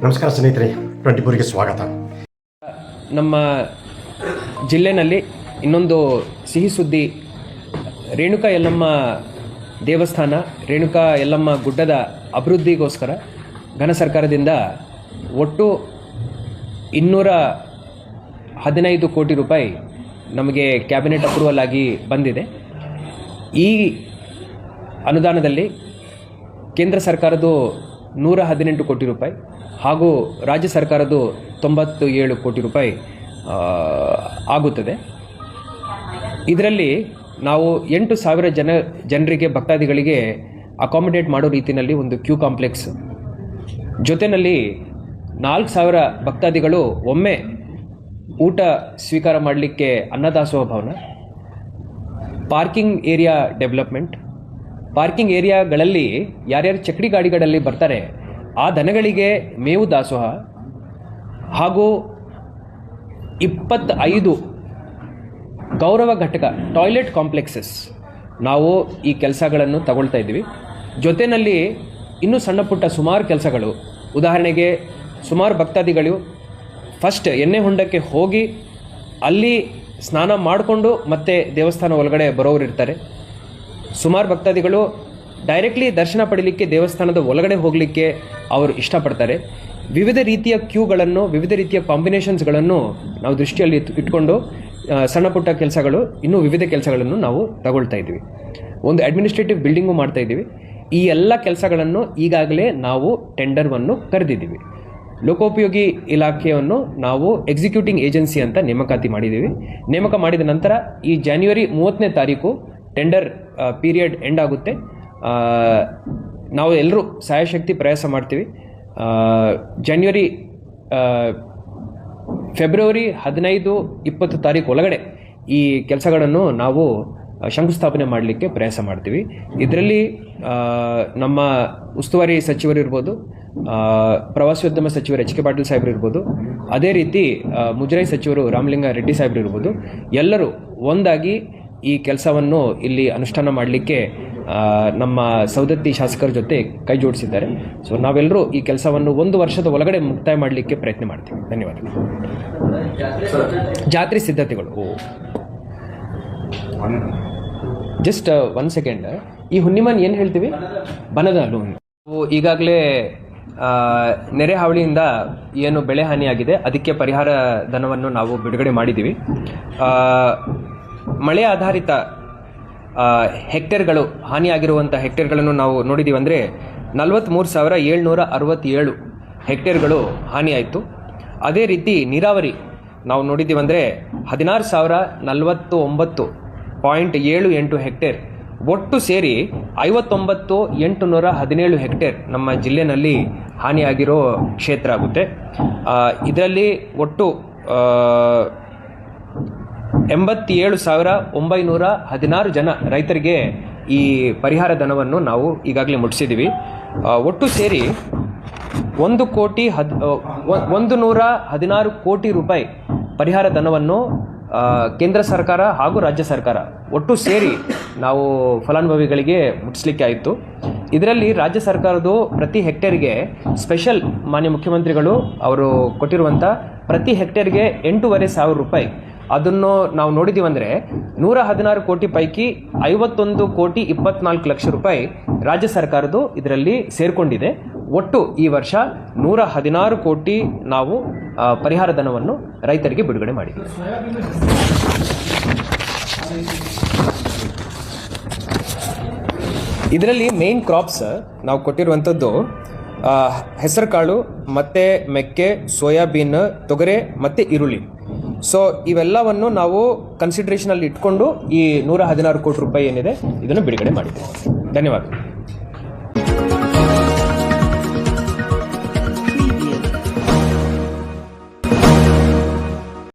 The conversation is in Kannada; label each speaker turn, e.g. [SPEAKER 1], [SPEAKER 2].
[SPEAKER 1] ನಮಸ್ಕಾರ ಸ್ನೇಹಿತರೆ, 24ಗೆ ಸ್ವಾಗತ.
[SPEAKER 2] ನಮ್ಮ ಜಿಲ್ಲೆಯಲ್ಲಿ ಇನ್ನೊಂದು ಸಿಹಿ ಸುದ್ದಿ. ರೇಣುಕಾ ಯಲ್ಲಮ್ಮ ದೇವಸ್ಥಾನ, ರೇಣುಕಾ ಯಲ್ಲಮ್ಮ ಗುಡ್ಡದ ಅಭಿವೃದ್ಧಿಗೋಸ್ಕರ ಘನ ಸರ್ಕಾರದಿಂದ ಒಟ್ಟು 215 ಕೋಟಿ ರೂಪಾಯಿ ನಮಗೆ ಕ್ಯಾಬಿನೆಟ್ ಅಪ್ರೂವಲ್ ಆಗಿ ಬಂದಿದೆ. ಈ ಅನುದಾನದಲ್ಲಿ ಕೇಂದ್ರ ಸರ್ಕಾರದ್ದು 118 ಕೋಟಿ ರೂಪಾಯಿ ಹಾಗೂ ರಾಜ್ಯ ಸರ್ಕಾರದ್ದು 97 ಕೋಟಿ ರೂಪಾಯಿ ಆಗುತ್ತದೆ. ಇದರಲ್ಲಿ ನಾವು 8,000 ಜನರಿಗೆ ಭಕ್ತಾದಿಗಳಿಗೆ ಅಕಾಮಿಡೇಟ್ ಮಾಡೋ ರೀತಿಯಲ್ಲಿ ಒಂದು ಕ್ಯೂ ಕಾಂಪ್ಲೆಕ್ಸ್, ಜೊತೆಯಲ್ಲಿ 4,000 ಭಕ್ತಾದಿಗಳು ಒಮ್ಮೆ ಊಟ ಸ್ವೀಕಾರ ಮಾಡಲಿಕ್ಕೆ ಅನ್ನದಾಸೋಹ ಭವನ, ಪಾರ್ಕಿಂಗ್ ಏರಿಯಾ ಡೆವಲಪ್ಮೆಂಟ್, ಪಾರ್ಕಿಂಗ್ ಏರಿಯಾಗಳಲ್ಲಿ ಯಾರ್ಯಾರು ಚಕ್ಡಿ ಗಾಡಿಗಳಲ್ಲಿ ಬರ್ತಾರೆ ಆ ದನಗಳಿಗೆ ಮೇವು ದಾಸೋಹ ಹಾಗೂ 25 ಗೌರವ ಘಟಕ ಟಾಯ್ಲೆಟ್ ಕಾಂಪ್ಲೆಕ್ಸಸ್ ನಾವು ಈ ಕೆಲಸಗಳನ್ನು ತಗೊಳ್ತಾ ಇದ್ದೀವಿ. ಜೊತೆಯಲ್ಲಿ ಇನ್ನೂ ಸಣ್ಣ ಪುಟ್ಟ ಸುಮಾರು ಕೆಲಸಗಳು, ಉದಾಹರಣೆಗೆ ಸುಮಾರು ಭಕ್ತಾದಿಗಳು ಫಸ್ಟ್ ಎಣ್ಣೆ ಹೊಂಡಕ್ಕೆ ಹೋಗಿ ಅಲ್ಲಿ ಸ್ನಾನ ಮಾಡಿಕೊಂಡು ಮತ್ತೆ ದೇವಸ್ಥಾನ ಒಳಗಡೆ ಬರೋರು ಇರ್ತಾರೆ. ಸುಮಾರು ಭಕ್ತಾದಿಗಳು ಡೈರೆಕ್ಟ್ಲಿ ದರ್ಶನ ಪಡೀಲಿಕ್ಕೆ ದೇವಸ್ಥಾನದ ಒಳಗಡೆ ಹೋಗಲಿಕ್ಕೆ ಅವರು ಇಷ್ಟಪಡ್ತಾರೆ. ವಿವಿಧ ರೀತಿಯ ಕ್ಯೂಗಳನ್ನು, ವಿವಿಧ ರೀತಿಯ ಕಾಂಬಿನೇಷನ್ಸ್ಗಳನ್ನು ನಾವು ದೃಷ್ಟಿಯಲ್ಲಿ ಇಟ್ಕೊಂಡು ಸಣ್ಣ ಪುಟ್ಟ ಕೆಲಸಗಳು, ಇನ್ನೂ ವಿವಿಧ ಕೆಲಸಗಳನ್ನು ನಾವು ತಗೊಳ್ತಾ ಇದ್ದೀವಿ. ಒಂದು ಅಡ್ಮಿನಿಸ್ಟ್ರೇಟಿವ್ ಬಿಲ್ಡಿಂಗು ಮಾಡ್ತಾ ಇದ್ದೀವಿ. ಈ ಎಲ್ಲ ಕೆಲಸಗಳನ್ನು ಈಗಾಗಲೇ ನಾವು ಟೆಂಡರ್ವನ್ನು ಕರೆದಿದ್ದೀವಿ. ಲೋಕೋಪಯೋಗಿ ಇಲಾಖೆಯನ್ನು ನಾವು ಎಕ್ಸಿಕ್ಯೂಟಿಂಗ್ ಏಜೆನ್ಸಿ ಅಂತ ನೇಮಕಾತಿ ಮಾಡಿದ್ದೀವಿ. ನೇಮಕ ಮಾಡಿದ ನಂತರ ಈ ಜನವರಿ 30ನೇ ತಾರೀಕು ಟೆಂಡರ್ ಪೀರಿಯಡ್ ಎಂಡ್ ಆಗುತ್ತೆ. ನಾವು ಎಲ್ಲರೂ ಸಾಯಶಕ್ತಿ ಪ್ರಯಾಸ ಮಾಡ್ತೀವಿ. ಫೆಬ್ರವರಿ 15-20 ತಾರೀಕು ಒಳಗಡೆ ಈ ಕೆಲಸಗಳನ್ನು ನಾವು ಶಂಕುಸ್ಥಾಪನೆ ಮಾಡಲಿಕ್ಕೆ ಪ್ರಯಾಸ ಮಾಡ್ತೀವಿ. ಇದರಲ್ಲಿ ನಮ್ಮ ಉಸ್ತುವಾರಿ ಸಚಿವರು ಇರ್ಬೋದು, ಪ್ರವಾಸೋದ್ಯಮ ಸಚಿವರು ಎಚ್ ಕೆ ಪಾಟೀಲ್ ಸಾಹೇಬರು ಇರ್ಬೋದು, ಅದೇ ರೀತಿ ಮುಜರಾಯಿ ಸಚಿವರು ರಾಮಲಿಂಗ ರೆಡ್ಡಿ ಸಾಹೇಬರು ಇರ್ಬೋದು, ಎಲ್ಲರೂ ಒಂದಾಗಿ ಈ ಕೆಲಸವನ್ನು ಇಲ್ಲಿ ಅನುಷ್ಠಾನ ಮಾಡಲಿಕ್ಕೆ ನಮ್ಮ ಸವದತ್ತಿ ಶಾಸಕರ ಜೊತೆ ಕೈ ಜೋಡಿಸಿದ್ದಾರೆ. ಸೊ ನಾವೆಲ್ಲರೂ ಈ ಕೆಲಸವನ್ನು 1 ವರ್ಷದ ಒಳಗಡೆ ಮುಕ್ತಾಯ ಮಾಡಲಿಕ್ಕೆ ಪ್ರಯತ್ನ ಮಾಡ್ತೀವಿ. ಧನ್ಯವಾದಗಳು. ಜಾತ್ರೆ ಸಿದ್ಧತೆಗಳು, ಜಸ್ಟ್ 1 ಸೆಕೆಂಡ್. ಈ ಹುಣ್ಣಿಮನ್ ಏನು ಹೇಳ್ತೀವಿ? ಬನಗಾಲು. ನಾವು ಈಗಾಗಲೇ ನೆರೆ ಹಾವಳಿಯಿಂದ ಏನು ಬೆಳೆ ಹಾನಿಯಾಗಿದೆ ಅದಕ್ಕೆ ಪರಿಹಾರ ಧನವನ್ನು ನಾವು ಬಿಡುಗಡೆ ಮಾಡಿದ್ದೀವಿ. ಮಳೆ ಆಧಾರಿತ ಹೆಕ್ಟೇರ್ಗಳು, ಹಾನಿಯಾಗಿರುವಂಥ ಹೆಕ್ಟೇರ್ಗಳನ್ನು ನಾವು ನೋಡಿದ್ದೀವಿ. ಅಂದರೆ 43,767 ಹೆಕ್ಟೇರ್ಗಳು ಹಾನಿಯಾಯಿತು. ಅದೇ ರೀತಿ ನೀರಾವರಿ ನಾವು ನೋಡಿದ್ದೀವಿ. ಅಂದರೆ 16,049.78 ಹೆಕ್ಟೇರ್, ಒಟ್ಟು ಸೇರಿ 59,817 ಹೆಕ್ಟೇರ್ ನಮ್ಮ ಜಿಲ್ಲೆಯಲ್ಲಿ ಹಾನಿಯಾಗಿರೋ ಕ್ಷೇತ್ರ ಆಗುತ್ತೆ. ಇದರಲ್ಲಿ ಒಟ್ಟು 87,916 ಜನ ರೈತರಿಗೆ ಈ ಪರಿಹಾರ ಧನವನ್ನು ನಾವು ಈಗಾಗಲೇ ಮುಟ್ಟಿಸಿದ್ದೀವಿ. ಒಟ್ಟು ಸೇರಿ 116 ಕೋಟಿ ರೂಪಾಯಿ ಪರಿಹಾರ ಧನವನ್ನು ಕೇಂದ್ರ ಸರ್ಕಾರ ಹಾಗೂ ರಾಜ್ಯ ಸರ್ಕಾರ ಒಟ್ಟು ಸೇರಿ ನಾವು ಫಲಾನುಭವಿಗಳಿಗೆ ಮುಟ್ಟಿಸ್ಲಿಕ್ಕೆ ಆಯಿತು. ಇದರಲ್ಲಿ ರಾಜ್ಯ ಸರ್ಕಾರದ್ದು ಪ್ರತಿ ಹೆಕ್ಟೇರ್ಗೆ ಸ್ಪೆಷಲ್ ಮಾನ್ಯ ಮುಖ್ಯಮಂತ್ರಿಗಳು ಅವರು ಕೊಟ್ಟಿರುವಂಥ ಪ್ರತಿ ಹೆಕ್ಟೇರ್ಗೆ 8,500 ರೂಪಾಯಿ, ಅದನ್ನು ನಾವು ನೋಡಿದ್ದೀವಿ. ಅಂದರೆ 116 ಕೋಟಿ ಪೈಕಿ 51,24 ಲಕ್ಷ ರೂಪಾಯಿ ರಾಜ್ಯ ಸರ್ಕಾರದ್ದು ಇದರಲ್ಲಿ ಸೇರಿಕೊಂಡಿದೆ. ಒಟ್ಟು ಈ ವರ್ಷ 116 ಕೋಟಿ ನಾವು ಪರಿಹಾರ ಧನವನ್ನು ರೈತರಿಗೆ ಬಿಡುಗಡೆ ಮಾಡಿದ್ದೀವಿ. ಇದರಲ್ಲಿ ಮೇನ್ ಕ್ರಾಪ್ಸ್ ನಾವು ಕೊಟ್ಟಿರುವಂಥದ್ದು ಹೆಸರುಕಾಳು ಮತ್ತು ಮೆಕ್ಕೆ, ಸೋಯಾಬೀನ್, ತೊಗರೆ ಮತ್ತು ಈರುಳ್ಳಿ. ಸೊ ಇವೆಲ್ಲವನ್ನು ನಾವು ಕನ್ಸಿಡರೇಷನಲ್ಲಿ ಇಟ್ಕೊಂಡು ಈ 116 ಕೋಟಿ ರೂಪಾಯಿ ಏನಿದೆ ಇದನ್ನು ಬಿಡುಗಡೆ ಮಾಡಿದ್ದೇವೆ. ಧನ್ಯವಾದ.